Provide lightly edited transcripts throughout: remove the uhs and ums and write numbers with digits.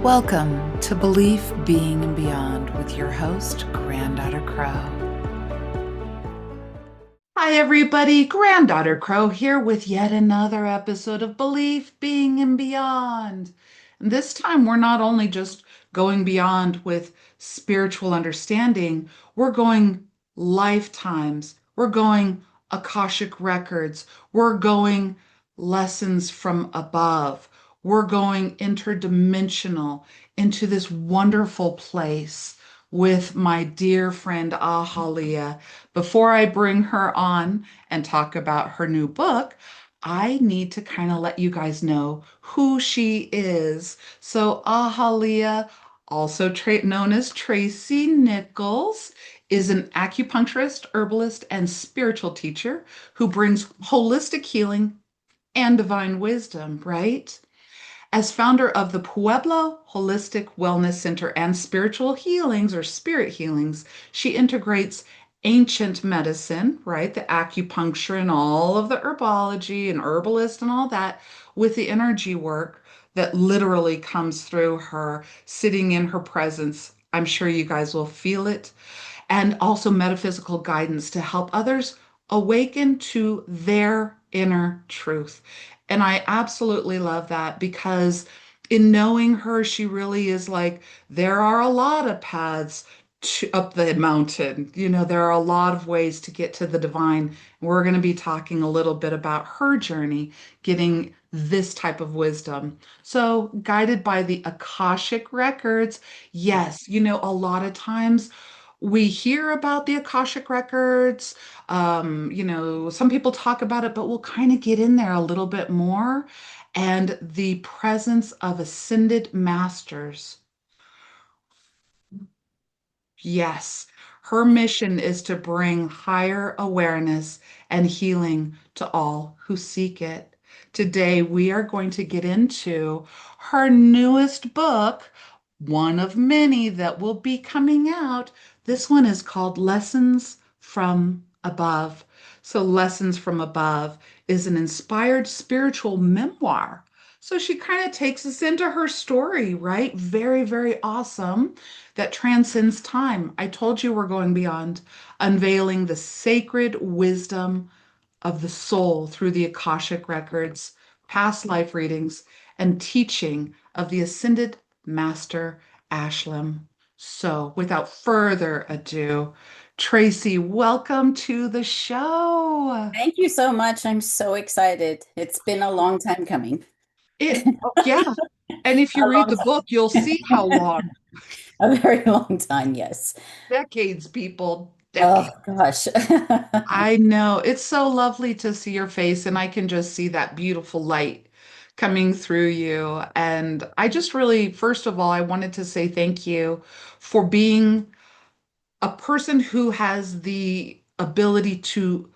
Welcome to Belief, Being, and Beyond with your host, Granddaughter Crow. Hi, everybody. Granddaughter Crow here with yet another episode of Belief, Being, and Beyond. And this time, we're not only just going beyond with spiritual understanding, we're going lifetimes. We're going Akashic Records. We're going lessons from above. We're going interdimensional into this wonderful place with my dear friend Ahaleaiah. Before I bring her on and talk about her new book, I need to kind of let you guys know who she is. So, Ahaleaiah, also known as Tracy Nichols, is an acupuncturist, herbalist, and spiritual teacher who brings holistic healing and divine wisdom, right? As founder of the Pueblo Holistic Wellness Center and Spiritual Healings or Spirit Healings, she integrates ancient medicine, right? The acupuncture and all of the herbology and herbalist and all that with the energy work that literally comes through her sitting in her presence. I'm sure you guys will feel it. And also metaphysical guidance to help others awaken to their inner truth. And I absolutely love that because in knowing her, she really is like, there are a lot of paths up the mountain. There are a lot of ways to get to the divine. We're going to be talking a little bit about her journey getting this type of wisdom. So, guided by the Akashic Records, yes, a lot of times we hear about the Akashic Records. Some people talk about it, but we'll kind of get in there a little bit more. And the presence of ascended masters. Yes, her mission is to bring higher awareness and healing to all who seek it. Today, we are going to get into her newest book, one of many that will be coming out. This one is called Lessons from Above. So, Lessons from Above is an inspired spiritual memoir. So, she kind of takes us into her story, right? Very, very awesome that transcends time. I told you we're going beyond, unveiling the sacred wisdom of the soul through the Akashic Records, past life readings, and teaching of the ascended master Ashlem. So, without further ado, Tracy, welcome to the show. Thank you so much. I'm so excited. It's been a long time coming. Yeah. And if A you read long the book, you'll time. see how long. A very long time, yes. Decades, people, Oh decades. gosh. I know. It's so lovely to see your face, and I can just see that beautiful light coming through you. And I just really, first of all, I wanted to say thank you for being a person who has the ability to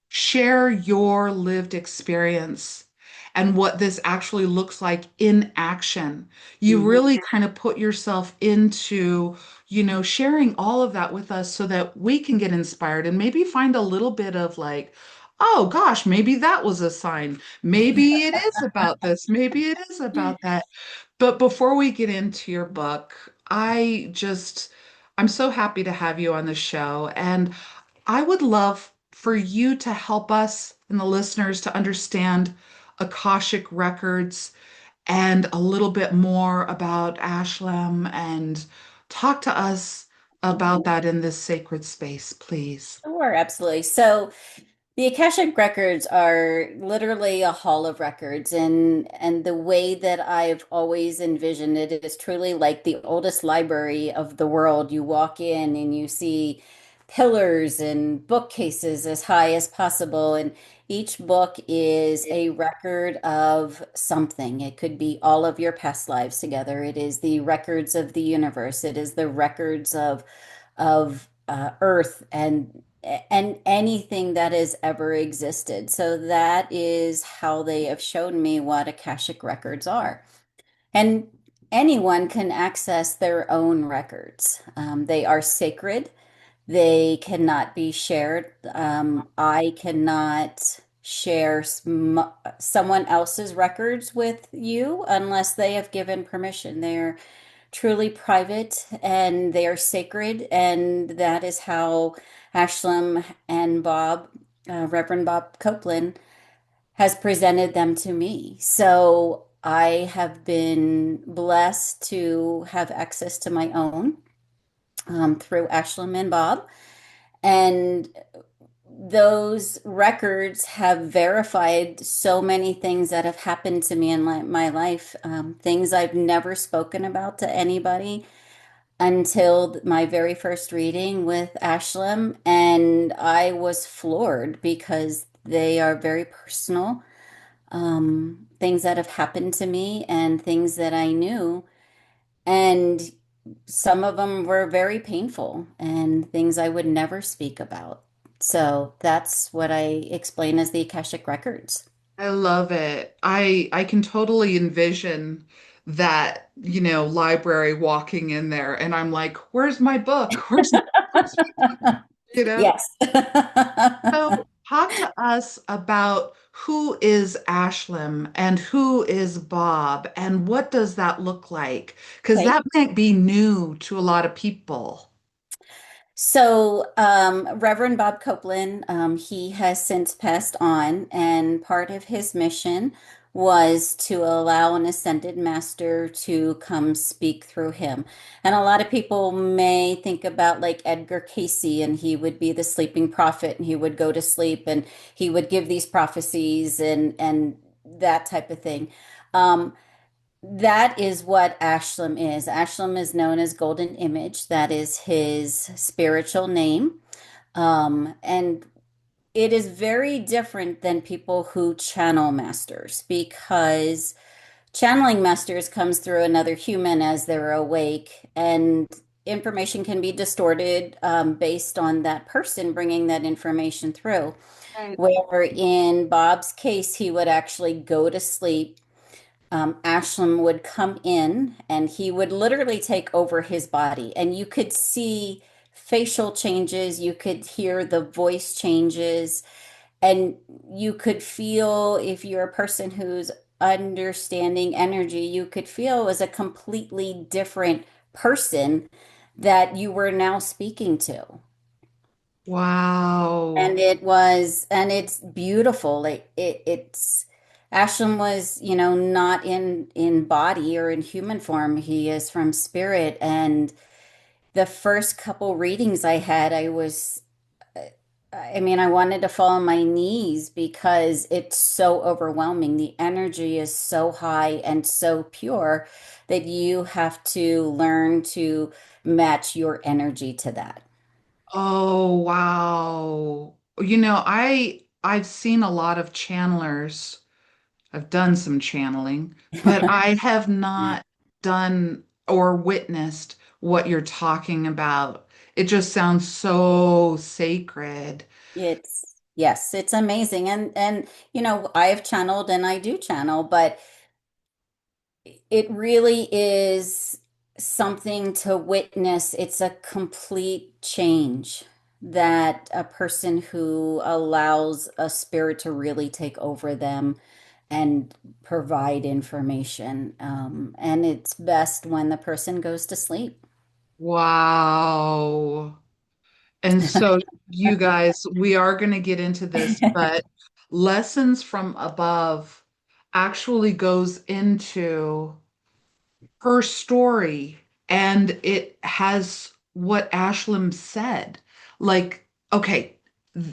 share your lived experience and what this actually looks like in action. You Mhm. really kind of put yourself into, sharing all of that with us so that we can get inspired and maybe find a little bit of like, oh gosh, maybe that was a sign. Maybe it is about this. Maybe it is about that. But before we get into your book, I'm so happy to have you on the show. And I would love for you to help us and the listeners to understand Akashic Records and a little bit more about Ashlem and talk to us about that in this sacred space, please. Sure, absolutely. So the Akashic Records are literally a hall of records, and the way that I've always envisioned it is truly like the oldest library of the world. You walk in and you see pillars and bookcases as high as possible, and each book is a record of something. It could be all of your past lives together. It is the records of the universe. It is the records of Earth and anything that has ever existed. So that is how they have shown me what Akashic records are. And anyone can access their own records. They are sacred. They cannot be shared. I cannot. share someone else's records with you unless they have given permission. They're truly private and they are sacred, and that is how Ashlem and Bob, Reverend Bob Copeland, has presented them to me. So I have been blessed to have access to my own through Ashlem and Bob. And those records have verified so many things that have happened to me in my life, things I've never spoken about to anybody until my very first reading with Ashlem. And I was floored because they are very personal, things that have happened to me and things that I knew. And some of them were very painful and things I would never speak about. So that's what I explain as the Akashic Records. I love it. I can totally envision that, library walking in there and I'm like, where's my book? Where's you know? Yes. So talk to us about who is Ashlem and who is Bob and what does that look like? Because Okay. that might be new to a lot of people. So, Reverend Bob Copeland, he has since passed on, and part of his mission was to allow an ascended master to come speak through him. And a lot of people may think about like Edgar Casey, and he would be the sleeping prophet, and he would go to sleep, and he would give these prophecies and that type of thing. Um, that is what Ashlem is. Ashlem is known as Golden Image. That is his spiritual name. And it is very different than people who channel masters because channeling masters comes through another human as they're awake, and information can be distorted based on that person bringing that information through. Right. Where in Bob's case, he would actually go to sleep. Ashlem would come in and he would literally take over his body. And you could see facial changes, you could hear the voice changes, and you could feel if you're a person who's understanding energy, you could feel as a completely different person that you were now speaking to. And Wow. it's beautiful. Like it's Ashlam was, not in body or in human form. He is from spirit. And the first couple readings I had, I mean, I wanted to fall on my knees because it's so overwhelming. The energy is so high and so pure that you have to learn to match your energy to that. Oh, wow. I've seen a lot of channelers. I've done some channeling, but I have not done or witnessed what you're talking about. It just sounds so sacred. Yes, it's amazing. And I have channeled and I do channel, but it really is something to witness. It's a complete change that a person who allows a spirit to really take over them and provide information. And it's best when the person goes to sleep. Wow. And so, you guys, we are going to get into this, but Lessons from Above actually goes into her story and it has what Ashlem said. Like, okay,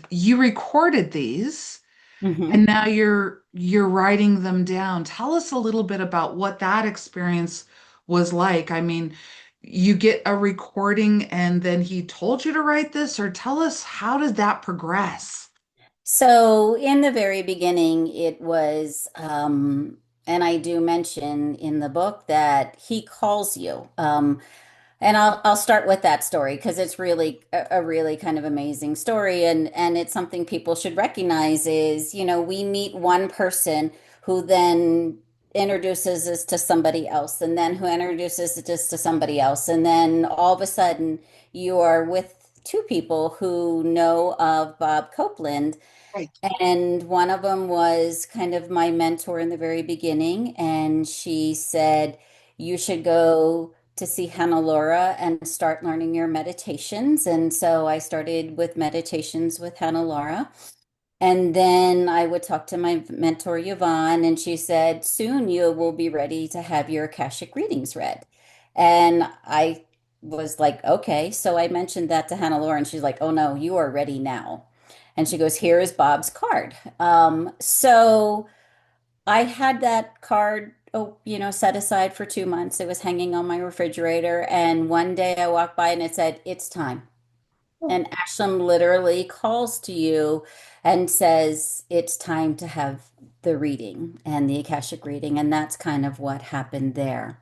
you recorded these Mhm. and now you're writing them down. Tell us a little bit about what that experience was like. I mean, you get a recording and then he told you to write this, or tell us how did that progress? So in the very beginning, it was, and I do mention in the book that he calls you. And I'll start with that story because it's really a really kind of amazing story, and it's something people should recognize is, we meet one person who then introduces us to somebody else, and then who introduces us to somebody else, and then all of a sudden you are with two people who know of Bob Copeland, Right. and one of them was kind of my mentor in the very beginning, and she said, you should go to see Hannah Laura and start learning your meditations. And so I started with meditations with Hannah Laura. And then I would talk to my mentor, Yvonne, and she said, soon you will be ready to have your Akashic readings read. And I was like, okay. So I mentioned that to Hannah Laura, and she's like, oh no, you are ready now. And she goes, here is Bob's card. So I had that card, oh, set aside for 2 months. It was hanging on my refrigerator. And one day I walked by and it said, it's time. And Ashlem literally calls to you and says, it's time to have the reading and the Akashic reading. And that's kind of what happened there.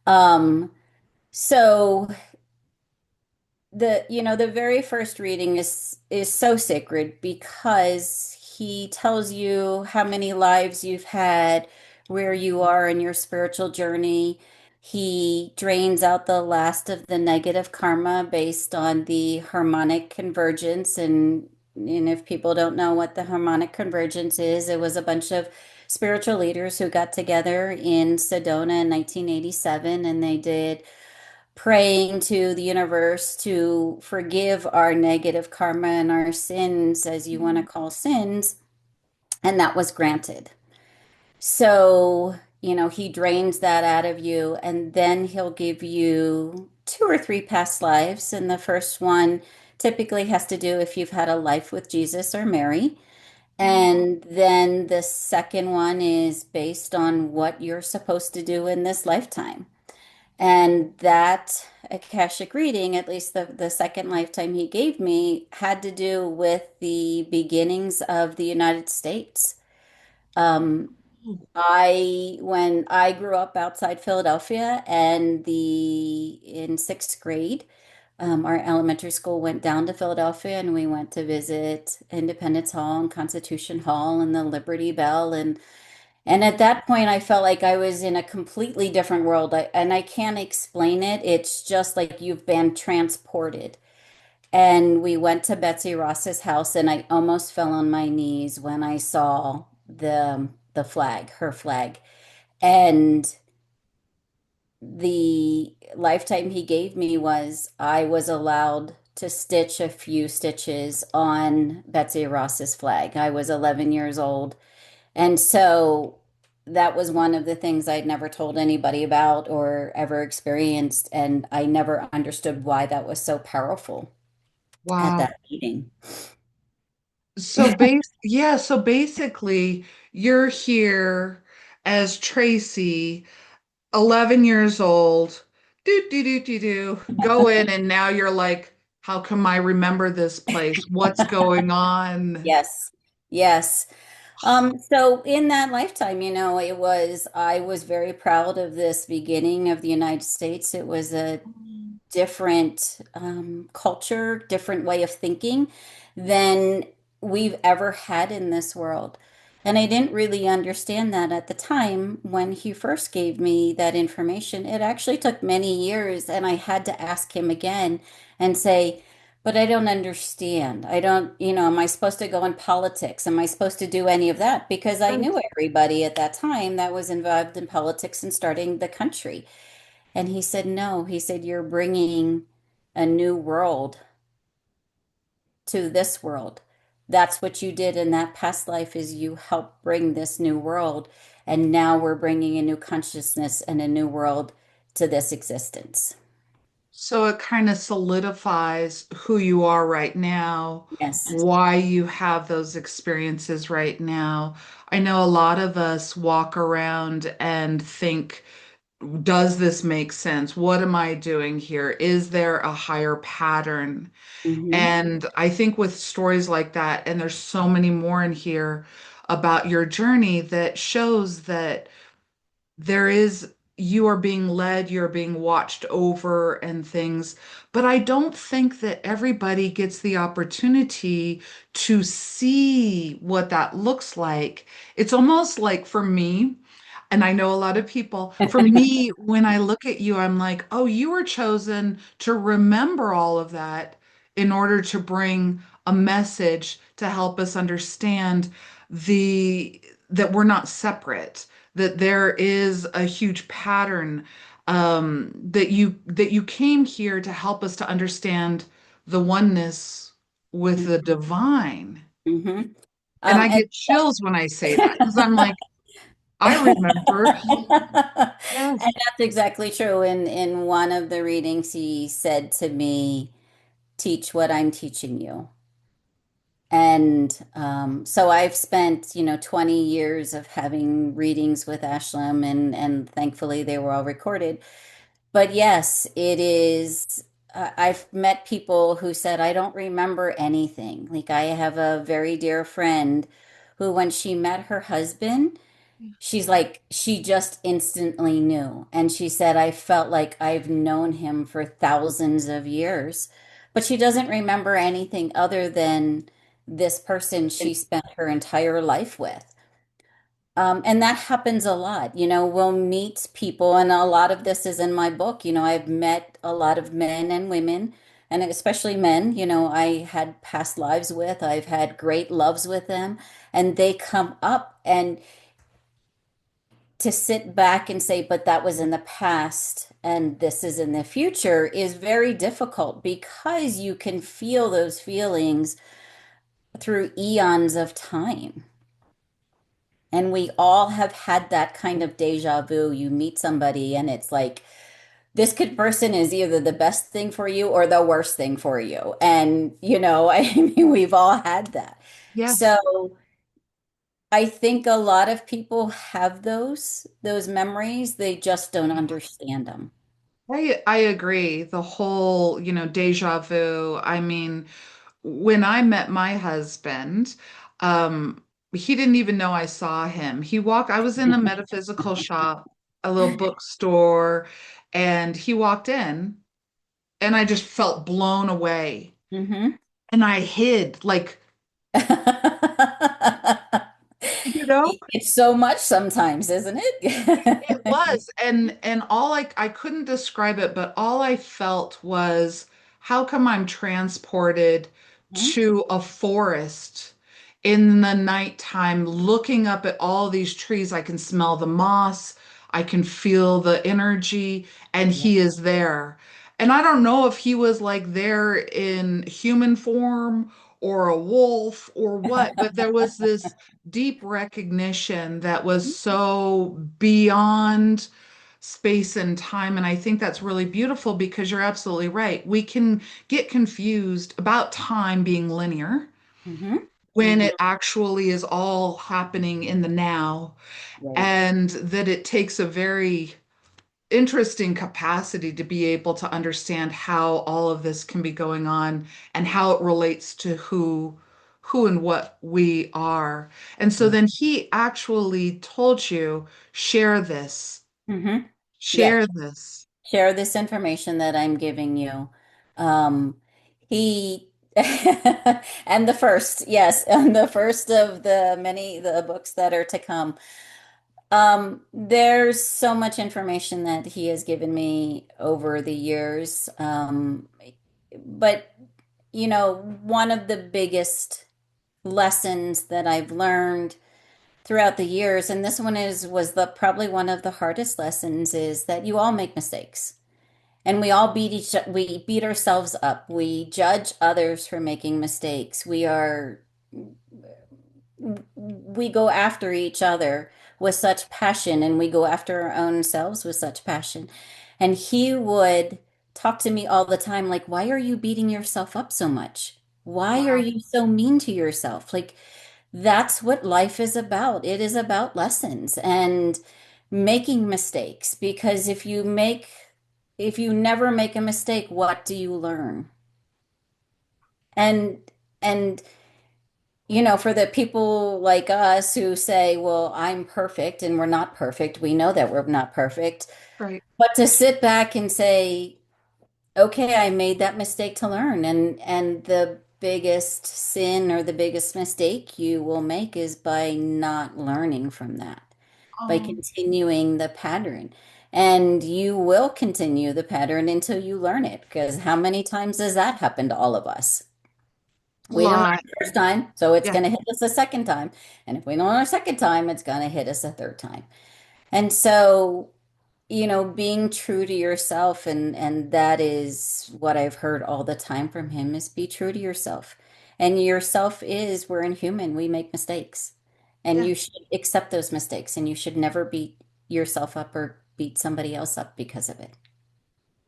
Um, so the very first reading is so sacred because he tells you how many lives you've had, where you are in your spiritual journey. He drains out the last of the negative karma based on the harmonic convergence. And if people don't know what the harmonic convergence is, it was a bunch of spiritual leaders who got together in Sedona in 1987, and they did praying to the universe to forgive our negative karma and our sins, as you want to call sins, and that was granted. So, he drains that out of you, and then he'll give you two or three past lives. And the first one typically has to do if you've had a life with Jesus or Mary. And then the second one is based on what you're supposed to do in this lifetime. And that Akashic reading, at least the second lifetime he gave me, had to do with the beginnings of the United States. Um, when I grew up outside Philadelphia, and in sixth grade, our elementary school went down to Philadelphia, and we went to visit Independence Hall and Constitution Hall and the Liberty Bell. And at that point, I felt like I was in a completely different world. And I can't explain it. It's just like you've been transported. And we went to Betsy Ross's house, and I almost fell on my knees when I saw the flag, her flag. And the lifetime he gave me was I was allowed to stitch a few stitches on Betsy Ross's flag. I was 11 years old, and so that was one of the things I'd never told anybody about or ever experienced. And I never understood why that was so powerful at Wow. that meeting. So basically you're here as Tracy, 11 years old, go in and now you're like, how come I remember this place? What's going on? Yes, yes. So in that lifetime, I was very proud of this beginning of the United States. It was a different culture, different way of thinking than we've ever had in this world. And I didn't really understand that at the time when he first gave me that information. It actually took many years, and I had to ask him again and say, but I don't understand. I don't, am I supposed to go in politics? Am I supposed to do any of that? Because I Right. knew everybody at that time that was involved in politics and starting the country. And he said, no, he said, you're bringing a new world to this world. That's what you did in that past life is you helped bring this new world. And now we're bringing a new consciousness and a new world to this existence. So it kind of solidifies who you are right now, Yes. why you have those experiences right now. I know a lot of us walk around and think, does this make sense? What am I doing here? Is there a higher pattern? Hmm. And I think with stories like that, and there's so many more in here about your journey that shows that there is, you are being led, you're being watched over and things. But I don't think that everybody gets the opportunity to see what that looks like. It's almost like for me, and I know a lot of people, for me, when I look at you, I'm like, oh, you were chosen to remember all of that in order to bring a message to help us understand the that we're not separate, that there is a huge pattern, that you came here to help us to understand the oneness with the divine. Mm-hmm. And I And get chills when I say that because I'm like, I remember. and Yes. that's exactly true. In one of the readings, he said to me, "Teach what I'm teaching you." And so I've spent, 20 years of having readings with Ashlem, and thankfully they were all recorded. But yes, it is. I've met people who said, I don't remember anything. Like I have a very dear friend who, when she met her husband, she's like, she just instantly knew. And she said, I felt like I've known him for thousands of years. But she doesn't remember anything other than this person she spent her entire life with. And that happens a lot. We'll meet people, and a lot of this is in my book. I've met a lot of men and women, and especially men, I had past lives with, I've had great loves with them, and they come up, and to sit back and say, but that was in the past and this is in the future is very difficult because you can feel those feelings through eons of time. And we all have had that kind of deja vu. You meet somebody and it's like, this could person is either the best thing for you or the worst thing for you. And, I mean, we've all had that. Yes. So I think a lot of people have those memories. They just don't understand them. I agree. The whole, deja vu. I mean, when I met my husband, he didn't even know I saw him. I was in a metaphysical shop, a little bookstore, and he walked in and I just felt blown away. Hmm. And I hid, like, you know? It's so much sometimes, isn't It it? was, and all I couldn't describe it, but all I felt was how come I'm transported to a forest in the nighttime, looking up at all these trees. I can smell the moss, I can feel the energy, and Yeah. he is there. And I don't know if he was like there in human form or a wolf or what, but there was this deep recognition that was so beyond space and time. And I think that's really beautiful because you're absolutely right. We can get confused about time being linear Hmm. when it actually is all happening in the now, Right. and that it takes a very interesting capacity to be able to understand how all of this can be going on and how it relates to who and what we are. And so then he actually told you, share this, Hmm. Yeah. share this. Share this information that I'm giving you. He and the first, yes, and the first of the books that are to come. There's so much information that he has given me over the years. But one of the biggest lessons that I've learned throughout the years, and this one was the probably one of the hardest lessons, is that you all make mistakes. And we beat ourselves up. We judge others for making mistakes. We go after each other with such passion, and we go after our own selves with such passion. And he would talk to me all the time like, why are you beating yourself up so much? Why are Wow. you so mean to yourself? Like, that's what life is about. It is about lessons and making mistakes, because if you never make a mistake, what do you learn? And for the people like us who say, well, I'm perfect, and we're not perfect. We know that we're not perfect. Right. But to sit back and say, okay, I made that mistake to learn. And the biggest sin or the biggest mistake you will make is by not learning from that, by Oh, continuing the pattern. And you will continue the pattern until you learn it. Because how many times does that happen to all of us? We didn't learn Lot. the first time, so it's Yeah. going to hit us a second time. And if we don't learn a second time, it's going to hit us a third time. And so, being true to yourself, and that is what I've heard all the time from him, is be true to yourself. And yourself is, we're inhuman, we make mistakes. And Yeah. you should accept those mistakes, and you should never beat yourself up or beat somebody else up because of it.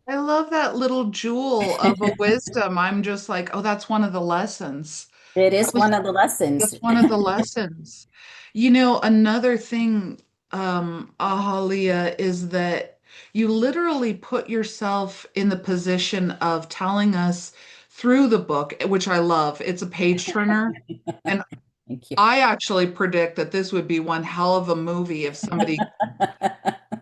I love that little jewel of a wisdom. I'm just like, oh, that's one of the lessons. It That is was one of the lessons. That's one of the lessons. You know, another thing, Ahaleaiah, is that you literally put yourself in the position of telling us through the book, which I love. It's a page turner. And Thank you. I actually predict that this would be one hell of a movie if somebody,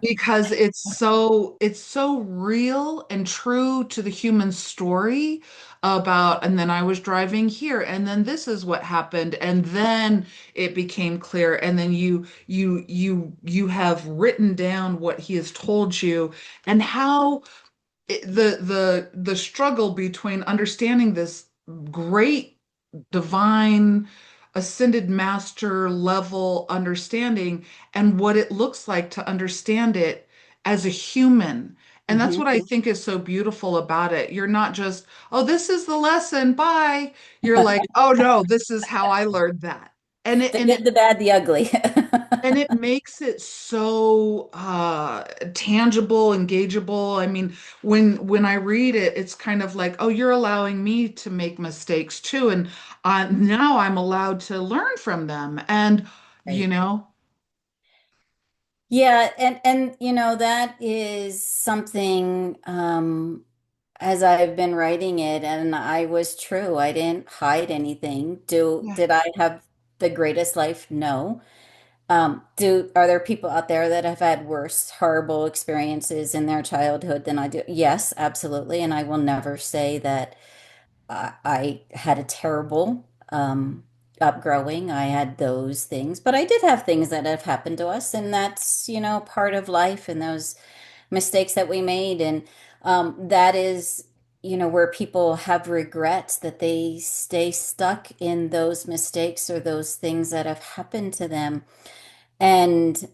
because it's so real and true to the human story about, and then I was driving here and then this is what happened and then it became clear and then you have written down what he has told you and how the struggle between understanding this great divine ascended master level understanding and what it looks like to understand it as a human. And that's Mhm. what I think is so beautiful about it. You're not just, oh, this is the lesson, bye. You're like, oh no, this is how I learned that. And it The and it good, the bad, the ugly. and it makes it so tangible, engageable. I mean, when I read it, it's kind of like, oh, you're allowing me to make mistakes too, and now I'm allowed to learn from them. And you Right. know, Yeah, and that is something as I've been writing it, and I was true. I didn't hide anything. yeah, Did I have the greatest life? No. Are there people out there that have had worse, horrible experiences in their childhood than I do? Yes, absolutely. And I will never say that I had a terrible upgrowing. I had those things, but I did have things that have happened to us, and that's, part of life and those mistakes that we made. And that is, where people have regrets that they stay stuck in those mistakes or those things that have happened to them. And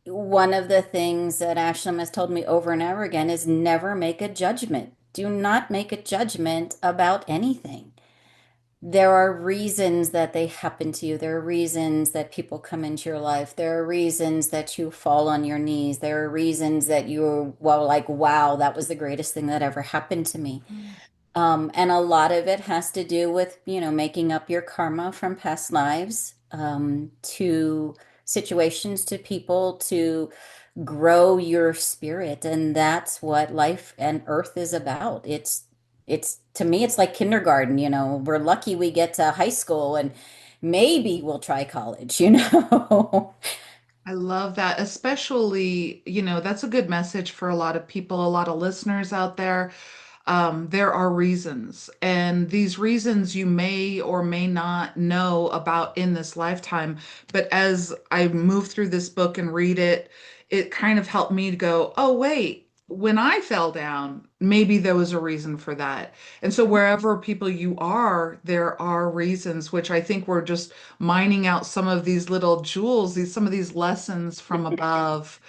one of the things that Ashlem has told me over and over again is never make a judgment. Do not make a judgment about anything. There are reasons that they happen to you. There are reasons that people come into your life. There are reasons that you fall on your knees. There are reasons that you're, well, like, wow, that was the greatest thing that ever happened to me. And a lot of it has to do with, making up your karma from past lives, to situations, to people, to grow your spirit. And that's what life and earth is about. It's to me, it's like kindergarten, we're lucky we get to high school and maybe we'll try college. I love that, especially, that's a good message for a lot of people, a lot of listeners out there. There are reasons, and these reasons you may or may not know about in this lifetime. But as I move through this book and read it, it kind of helped me to go, oh, wait, when I fell down, maybe there was a reason for that. And so wherever people you are, there are reasons, which I think we're just mining out some of these little jewels, some of these lessons from above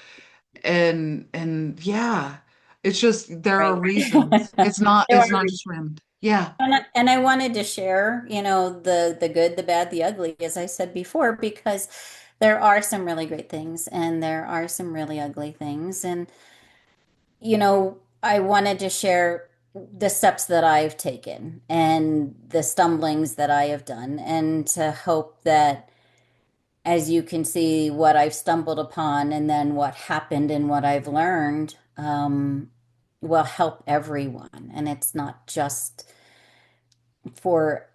and yeah, it's just there are Right. reasons. It's not There it's are not just random. Yeah, And I wanted to share, the good, the bad, the ugly, as I said before, because there are some really great things and there are some really ugly things. And, I wanted to share the steps that I've taken and the stumblings that I have done, and to hope that as you can see what I've stumbled upon and then what happened and what I've learned, will help everyone. And it's not just for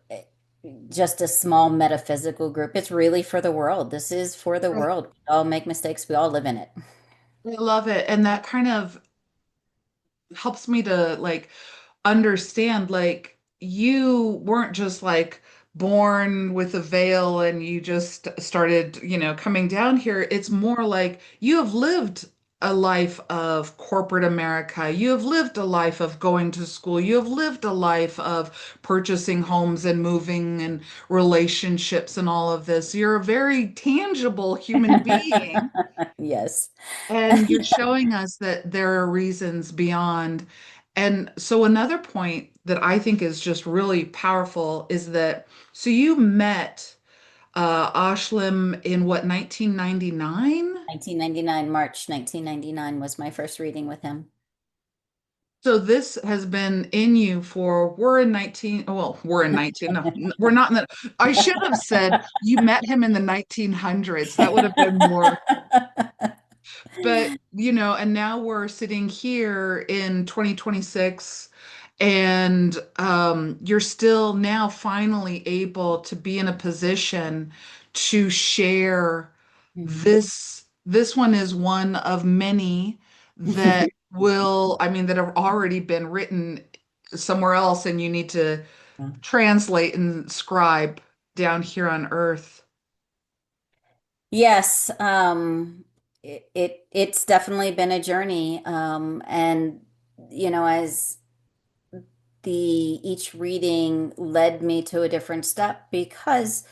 just a small metaphysical group. It's really for the world. This is for the I world. We all make mistakes. We all live in it. love it. And that kind of helps me to like understand like you weren't just like born with a veil and you just started, coming down here. It's more like you have lived a life of corporate America. You have lived a life of going to school. You have lived a life of purchasing homes and moving and relationships and all of this. You're a very tangible human being. Yes. And you're showing us that there are reasons beyond. And so, another point that I think is just really powerful is that so you met Ashlem in what, 1999? 1999, March 1999 was my first reading with him. So this has been in you for, we're in 19, well, we're in 19, no, we're not in the, I should have said you met him in the 1900s. That would have been more, but and now we're sitting here in 2026 and you're still now finally able to be in a position to share Mhm. this one is one of many that will, I mean, that have already been written somewhere else and you need to translate and scribe down here on earth. Yes, it's definitely been a journey. And as the each reading led me to a different step because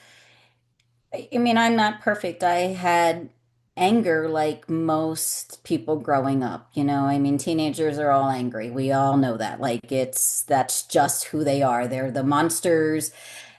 I mean, I'm not perfect. I had anger like most people growing up, I mean, teenagers are all angry. We all know that. Like that's just who they are. They're the monsters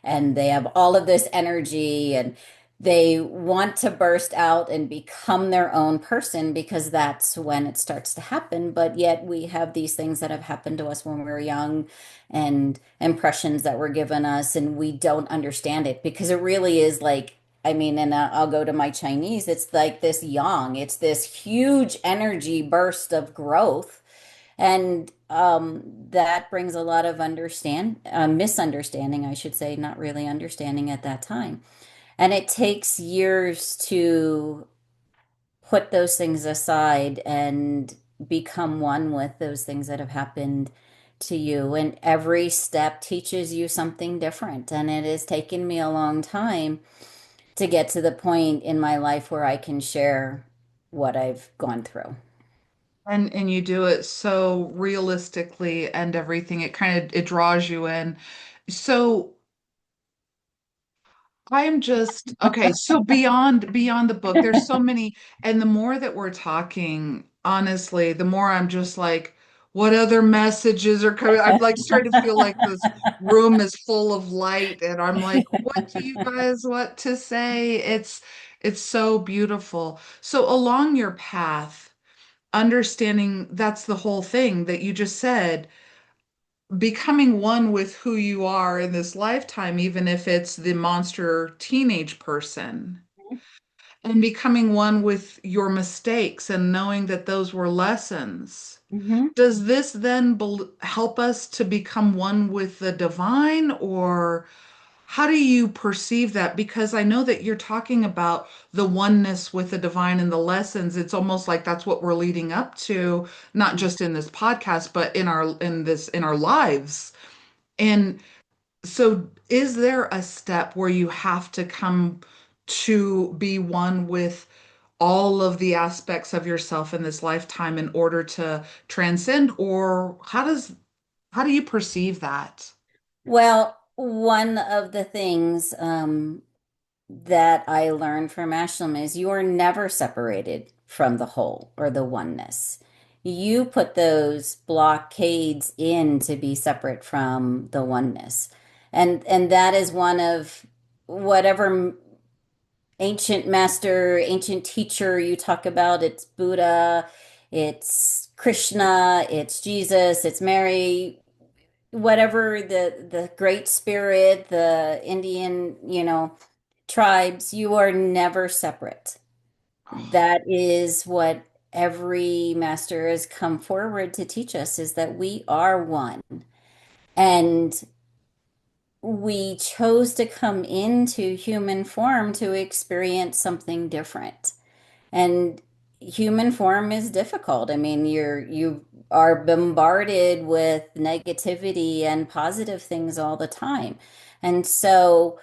and they have all of this energy and they want to burst out and become their own person because that's when it starts to happen. But yet we have these things that have happened to us when we were young and impressions that were given us, and we don't understand it because it really is like, I mean, and I'll go to my Chinese, it's like this yang, it's this huge energy burst of growth. And that brings a lot of misunderstanding, I should say, not really understanding at that time. And it takes years to put those things aside and become one with those things that have happened to you. And every step teaches you something different. And it has taken me a long time to get to the point in my life where I can share what I've gone through. And you do it so realistically and everything. It kind of it draws you in. So I'm just okay. So beyond the book, there's so many, and the more that we're talking, honestly, the more I'm just like, what other messages are coming? I'm like starting to feel like this room is full of light, and I'm like, what do you guys want to say? It's so beautiful. So along your path, understanding that's the whole thing that you just said, becoming one with who you are in this lifetime, even if it's the monster teenage person, and becoming one with your mistakes and knowing that those were lessons. Hmm. Does this then help us to become one with the divine, or how do you perceive that? Because I know that you're talking about the oneness with the divine and the lessons. It's almost like that's what we're leading up to, not just in this podcast, but in our lives. And so is there a step where you have to come to be one with all of the aspects of yourself in this lifetime in order to transcend, or how do you perceive that? Well, one of the things that I learned from Ashlem is you are never separated from the whole or the oneness. You put those blockades in to be separate from the oneness. And that is one of whatever ancient master, ancient teacher you talk about. It's Buddha, it's Krishna, it's Jesus, it's Mary, whatever the great spirit, the Indian, tribes, you are never separate. That is what every master has come forward to teach us is that we are one. And we chose to come into human form to experience something different. And human form is difficult. I mean, you are bombarded with negativity and positive things all the time. And so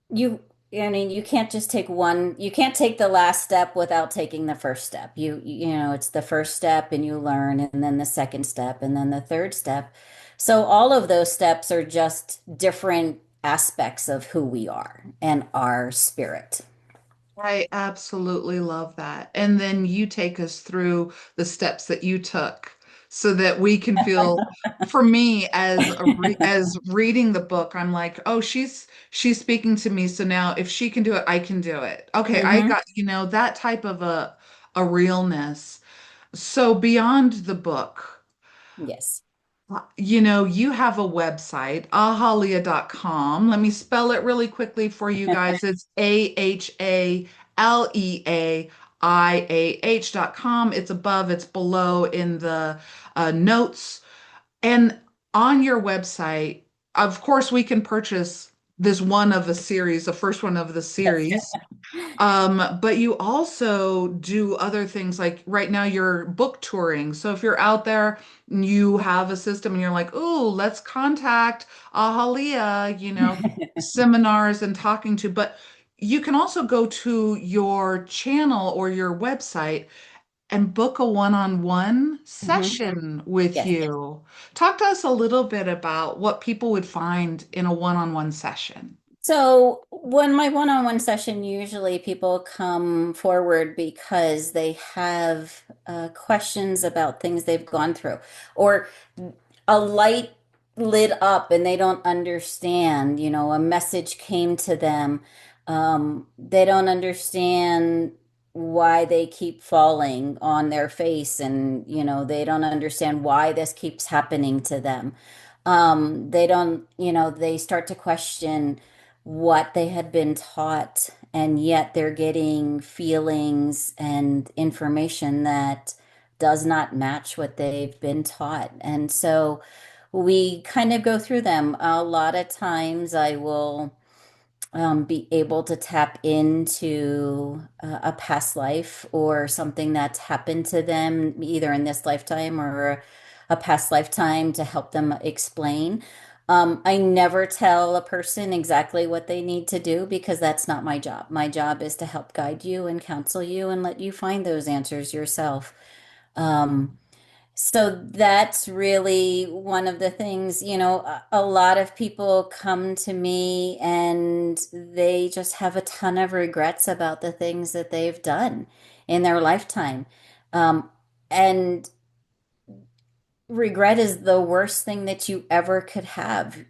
you I mean, you can't just take one, you can't take the last step without taking the first step. It's the first step and you learn, and then the second step, and then the third step. So all of those steps are just different aspects of who we are and our spirit. I absolutely love that. And then you take us through the steps that you took so that we can feel, for me as as reading the book, I'm like, oh, she's speaking to me. So now if she can do it, I can do it. Okay, I Hmm. got, that type of a realness. So beyond the book, Yes. you have a website, ahaleaiah.com. Let me spell it really quickly for you guys. It's AHALEAIAH.com. It's above, it's below in the notes. And on your website, of course, we can purchase this one of the series, the first one of the Yes. series. But you also do other things like right now you're book touring. So if you're out there and you have a system and you're like, "Ooh, let's contact Ahaleaiah," seminars and talking to, but you can also go to your channel or your website and book a one-on-one Hmm. session with Yes. you. Talk to us a little bit about what people would find in a one-on-one session. So when my one-on-one session, usually people come forward because they have questions about things they've gone through, or a light lit up and they don't understand, a message came to them. They don't understand why they keep falling on their face, and, they don't understand why this keeps happening to them. They don't, they start to question what they had been taught, and yet they're getting feelings and information that does not match what they've been taught. And so we kind of go through them. A lot of times I will be able to tap into a past life or something that's happened to them, either in this lifetime or a past lifetime, to help them explain. I never tell a person exactly what they need to do because that's not my job. My job is to help guide you and counsel you and let you find those answers yourself. Um, so that's really one of the things, a lot of people come to me and they just have a ton of regrets about the things that they've done in their lifetime. Um, and regret is the worst thing that you ever could have.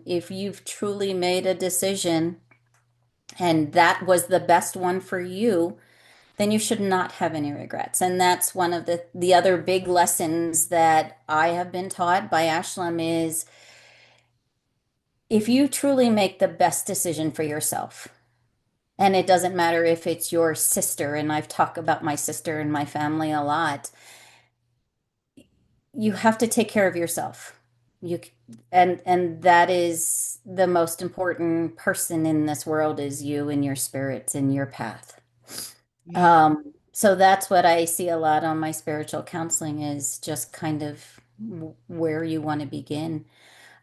If you've truly made a decision and that was the best one for you, then you should not have any regrets. And that's one of the other big lessons that I have been taught by Ashlem is if you truly make the best decision for yourself, and it doesn't matter if it's your sister, and I've talked about my sister and my family a lot, you have to take care of yourself. You and that is the most important person in this world is you and your spirits and your path. Yeah. So that's what I see a lot on my spiritual counseling is just kind of where you want to begin.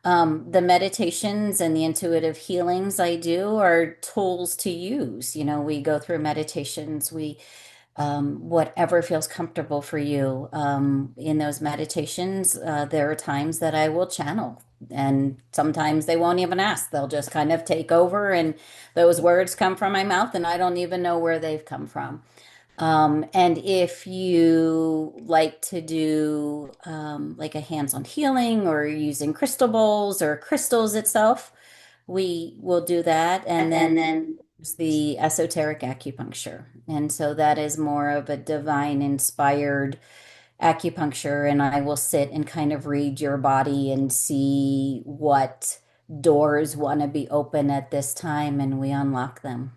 The meditations and the intuitive healings I do are tools to use. We go through meditations, whatever feels comfortable for you. In those meditations, there are times that I will channel, and sometimes they won't even ask. They'll just kind of take over, and those words come from my mouth, and I don't even know where they've come from. And if you like to do like a hands-on healing or using crystal bowls or crystals itself, we will do that. And And then then there's the esoteric acupuncture. And so that is more of a divine inspired acupuncture. And I will sit and kind of read your body and see what doors want to be open at this time, and we unlock them.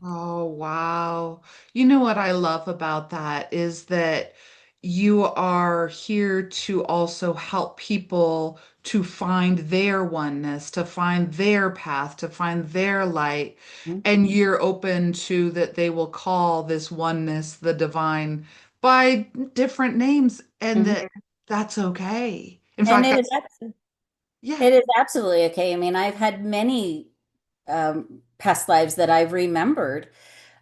Oh, wow. You know what I love about that is that you are here to also help people to find their oneness, to find their path, to find their light. And you're open to that they will call this oneness the divine by different names, and Mhm. that's okay. In And fact, it is that's, yeah. it is absolutely okay. I mean, I've had many. past lives that I've remembered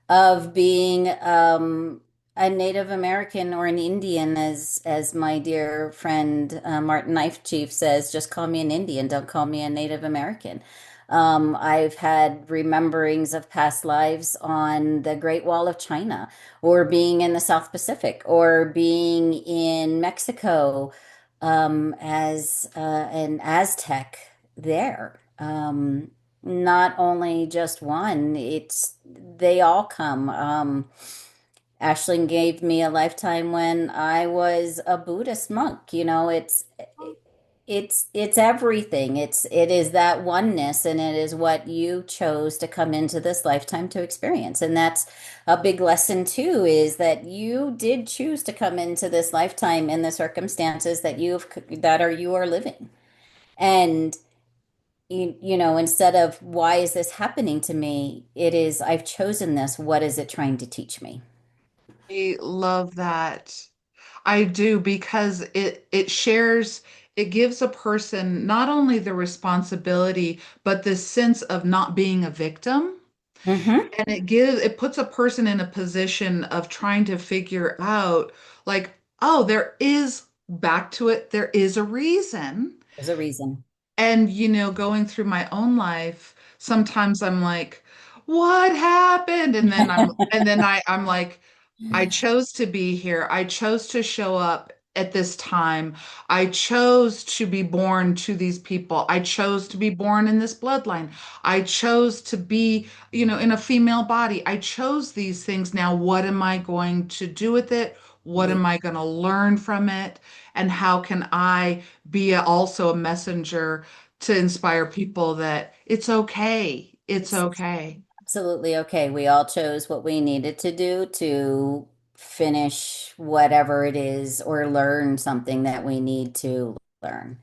of being a Native American or an Indian, as my dear friend Martin Knife Chief says, just call me an Indian, don't call me a Native American. I've had rememberings of past lives on the Great Wall of China, or being in the South Pacific, or being in Mexico as an Aztec there. Not only just one, it's they all come. Ashlem gave me a lifetime when I was a Buddhist monk. It's everything. It is that oneness, and it is what you chose to come into this lifetime to experience. And that's a big lesson too, is that you did choose to come into this lifetime in the circumstances that you are living. And instead of why is this happening to me, it is I've chosen this. What is it trying to teach me? I love that. I do because it shares, it gives a person not only the responsibility, but the sense of not being a victim. Mm-hmm. And it puts a person in a position of trying to figure out, like, oh, there is back to it, there is a reason. There's a reason. And, going through my own life, sometimes I'm like, what happened? And then I'm like, I chose to be here. I chose to show up at this time. I chose to be born to these people. I chose to be born in this bloodline. I chose to be, in a female body. I chose these things. Now, what am I going to do with it? What Yeah. am I going to learn from it? And how can I be also a messenger to inspire people that it's okay. It's It's okay. absolutely okay. We all chose what we needed to do to finish whatever it is or learn something that we need to learn.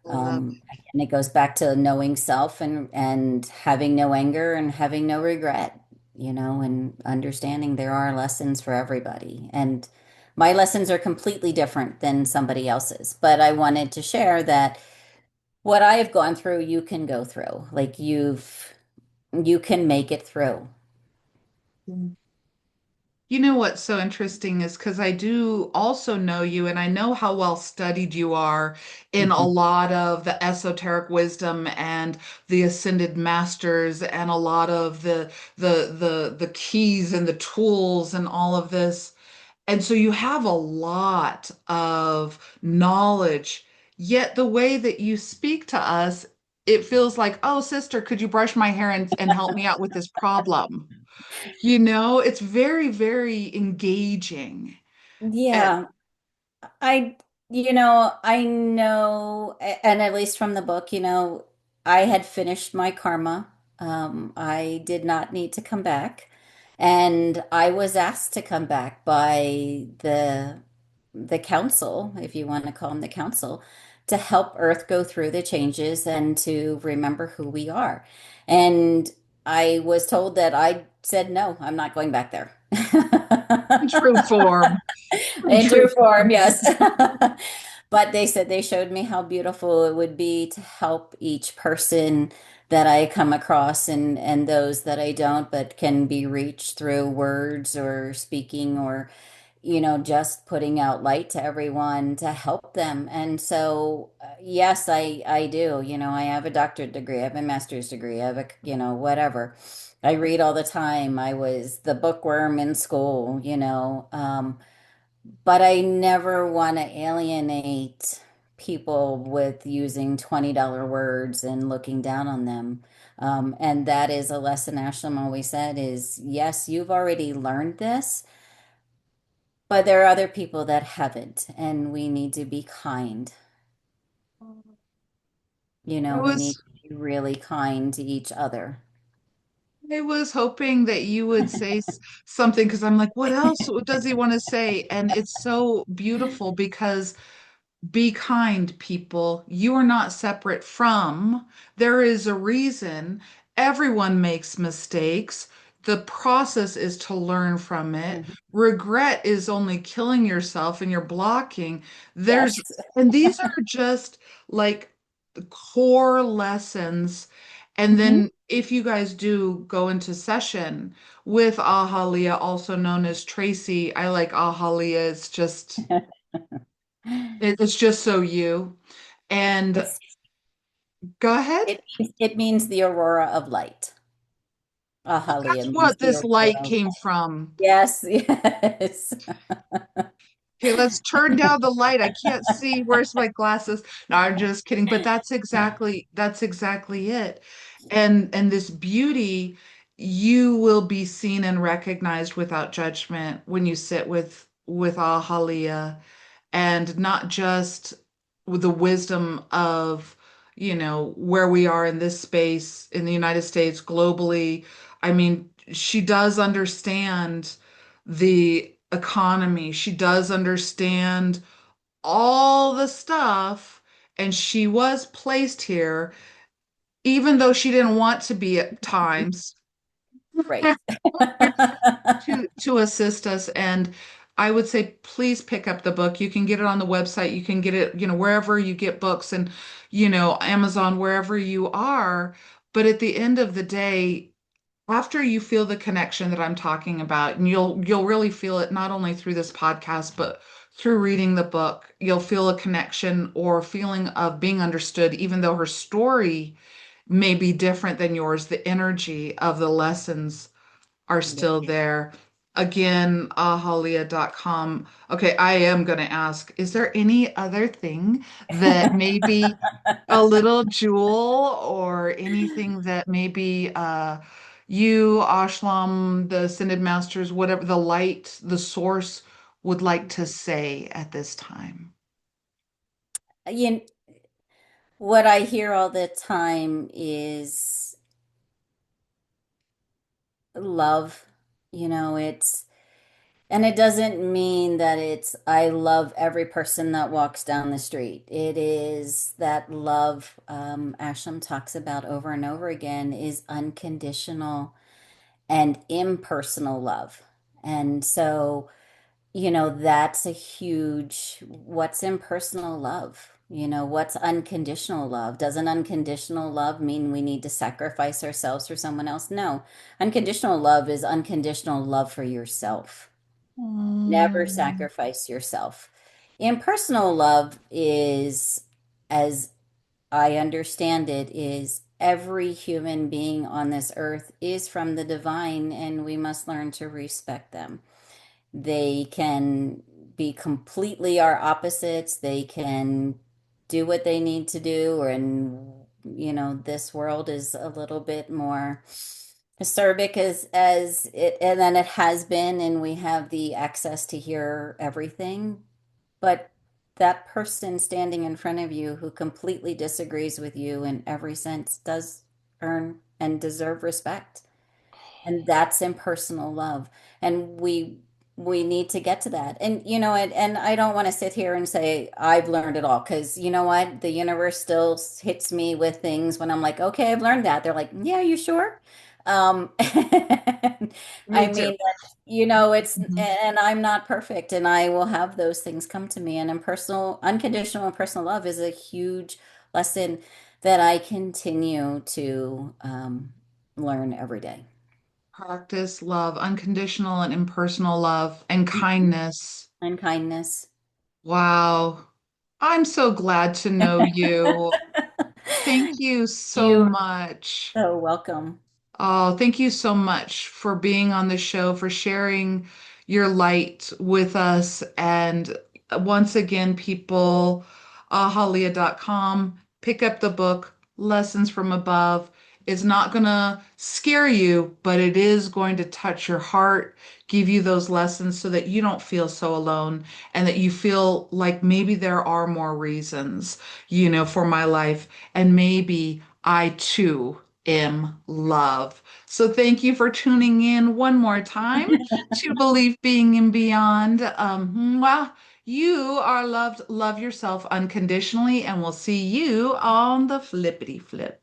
Love. And it goes back to knowing self and having no anger and having no regret, and understanding there are lessons for everybody. And my lessons are completely different than somebody else's, but I wanted to share that what I have gone through, you can go through. Like you can make it through. You know what's so interesting is because I do also know you and I know how well studied you are in a Mhm. lot of the esoteric wisdom and the ascended masters and a lot of the keys and the tools and all of this. And so you have a lot of knowledge, yet the way that you speak to us, it feels like, oh, sister, could you brush my hair and help me out with this problem? It's very, very engaging. And Yeah, I, I know, and at least from the book, I had finished my karma. I did not need to come back, and I was asked to come back by the council, if you want to call them the council, to help Earth go through the changes and to remember who we are. And I was told that I said no, I'm not going back there. in true form, in In true true form, form. yes. But they said they showed me how beautiful it would be to help each person that I come across and those that I don't, but can be reached through words or speaking or, just putting out light to everyone to help them. And so, yes, I do. I have a doctorate degree, I have a master's degree, I have whatever. I read all the time. I was the bookworm in school, but I never want to alienate people with using $20 words and looking down on them. And that is a lesson Ashlem always said is, yes, you've already learned this, but there are other people that haven't, and we need to be kind. I We need was to be really kind to each other. I was hoping that you would say something because I'm like, what else? What does he want to say? And it's so beautiful because be kind, people. You are not separate from. There is a reason. Everyone makes mistakes. The process is to learn from it. Mhm. Regret is only killing yourself and you're blocking. Yes. And these are just like the core lessons. And Mhm. then if you guys do go into session with Ahaleaiah, also known as Tracy, I like Ahaleaiah. It's just so you. And It's go ahead. it means the aurora of light. That's Ahaleaiah means what the this light aurora of came light. from. Yes, yes. Okay, let's turn down the light. I can't see. Where's my glasses? No, I'm just kidding. But that's exactly it. And this beauty, you will be seen and recognized without judgment when you sit with Ahaleaiah, and not just with the wisdom of, where we are in this space in the United States, globally. I mean, she does understand the economy. She does understand all the stuff, and she was placed here, even though she didn't want to be at times, Right. to assist us. And I would say, please pick up the book. You can get it on the website. You can get it, wherever you get books, and, Amazon, wherever you are. But at the end of the day, after you feel the connection that I'm talking about, and you'll really feel it not only through this podcast, but through reading the book, you'll feel a connection or feeling of being understood, even though her story may be different than yours. The energy of the lessons are Yeah. still there. Again, ahaleaiah.com. Okay, I am going to ask, is there any other thing that maybe a little jewel, or anything that maybe you, Ashlam, the Ascended Masters, whatever, the light, the source, would like to say at this time? You, what I hear all the time is love. It's and it doesn't mean that it's I love every person that walks down the street. It is that love, Ashlem talks about over and over again, is unconditional and impersonal love. And so, that's a huge, what's impersonal love? What's unconditional love? Doesn't unconditional love mean we need to sacrifice ourselves for someone else? No. Unconditional love is unconditional love for yourself. Never Mm, sacrifice yourself. Impersonal love is, as I understand it, is every human being on this earth is from the divine, and we must learn to respect them. They can be completely our opposites. They can do what they need to do, and this world is a little bit more acerbic as it and then it has been, and we have the access to hear everything. But that person standing in front of you who completely disagrees with you in every sense does earn and deserve respect. And that's impersonal love. And we need to get to that. And and I don't want to sit here and say I've learned it all, because you know what? The universe still hits me with things when I'm like, okay, I've learned that. They're like, yeah, you sure? I me too. mean, it's, Mhm. and I'm not perfect, and I will have those things come to me. And impersonal, unconditional and personal love is a huge lesson that I continue to learn every day. Practice love, unconditional and impersonal love, and Mhm. kindness. And kindness. Wow. I'm so glad to know you. Thank you so You much. are so welcome. Oh, thank you so much for being on the show, for sharing your light with us. And once again, people, ahaleaiah.com, pick up the book, Lessons from Above. It's not going to scare you, but it is going to touch your heart, give you those lessons so that you don't feel so alone, and that you feel like maybe there are more reasons, for my life. And maybe I too am love. So thank you for tuning in one more time to Believe Being and Beyond. Mwah. You are loved. Love yourself unconditionally, and we'll see you on the flippity flip.